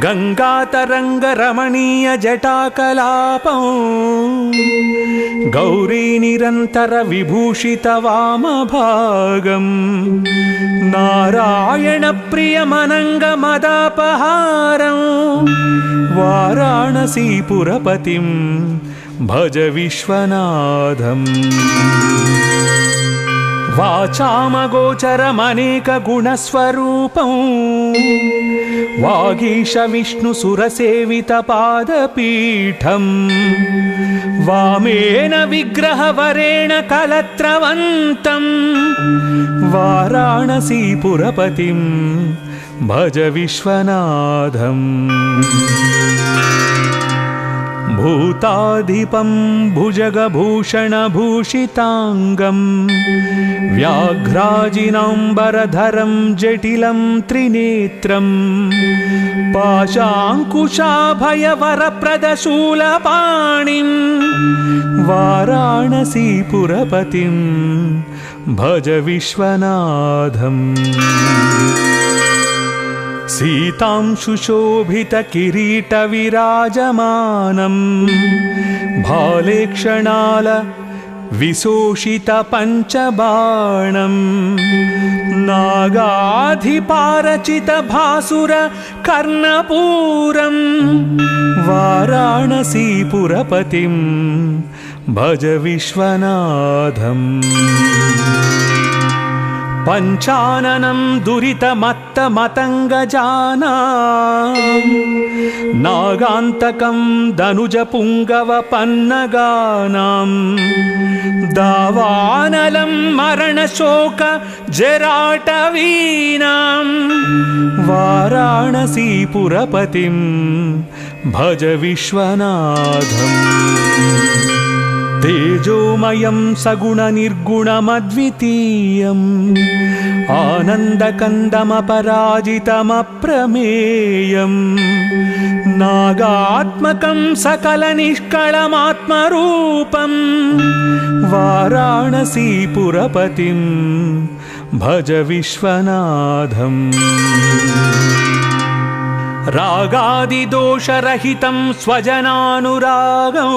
गंगातरंगरमणीय जटाकलापं गौरी निरंतर विभूषित वामभागं नारायण प्रियमनंग मदापहारं वाराणसीपुरपतिं भज विश्वनाथम्। वाचामगोचरमनेकगुणस्वरूपं वागीश विष्णुसुरसेवितपादपीठं वामेन विग्रहवरेण कलत्रवन्तं वाराणसीपुरपतिं भज विश्वनाथम्। भूताधिपं भुजगभूषणभूषिताङ्गं व्याघ्राजिनाम्बरधरं जटिलं त्रिनेत्रं पाशाङ्कुशाभयवरप्रदशूलपाणिं वाराणसीपुरपतिं भज विश्वनाथम्। सीतां सुशोभितकिरीटविराजमानं भालेक्षणाल विशोषितपञ्चबाणं नागाधिपारचितभासुर कर्णपूरं वाराणसीपुरपतिं भज विश्वनाथम्। पंचाननं दुरितमत्तमतङ्गजानां नागान्तकं दनुजपुङ्गवपन्नगानां दावानलं मरणशोक जराटवीनां वाराणसीपुरपतिं भज विश्वनाथम्। तेजोमयं सगुणनिर्गुणमद्वितीयम् आनन्दकन्दमपराजितमप्रमेयं नागात्मकं सकलनिष्कळमात्मरूपं वाराणसीपुरपतिं भज विश्वनाथम्। रागादिदोषरहितं स्वजनानुरागं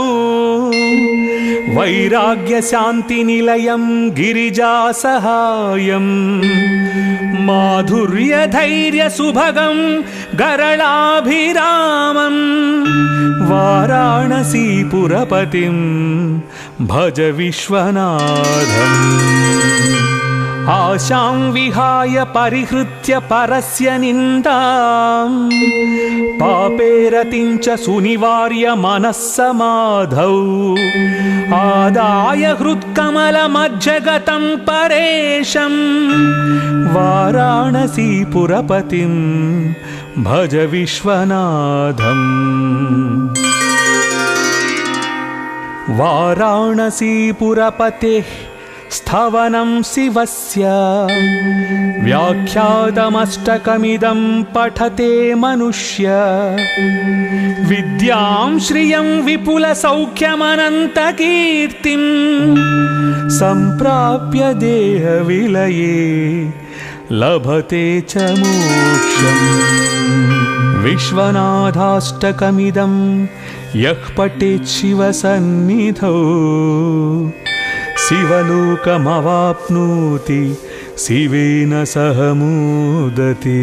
वैराग्यशान्तिनिलयं गिरिजासहायं माधुर्यधैर्यसुभगं गरलाभिरामं वाराणसीपुरपतिं भज विश्वनाथम्। आशां विहाय परिहृत्य परस्य निन्दां पापे रतिं च सुनिवार्य मनस्समाधौ आदाय हृत्कमलमज्जगतं परेशं वाराणसीपुरपतिं भज विश्वनाथम्। वाराणसीपुरपतेः स्थवनं शिवस्य व्याख्यातमष्टकमिदं पठते मनुष्य विद्यां श्रियं विपुलसौख्यमनन्तकीर्तिं सम्प्राप्य देहविलये लभते च मोक्षम्। विश्वनाथाष्टकमिदं यः पठेत् शिवसन्निधौ शिवलोकमवाप्नोति शिवेन सह मोदते।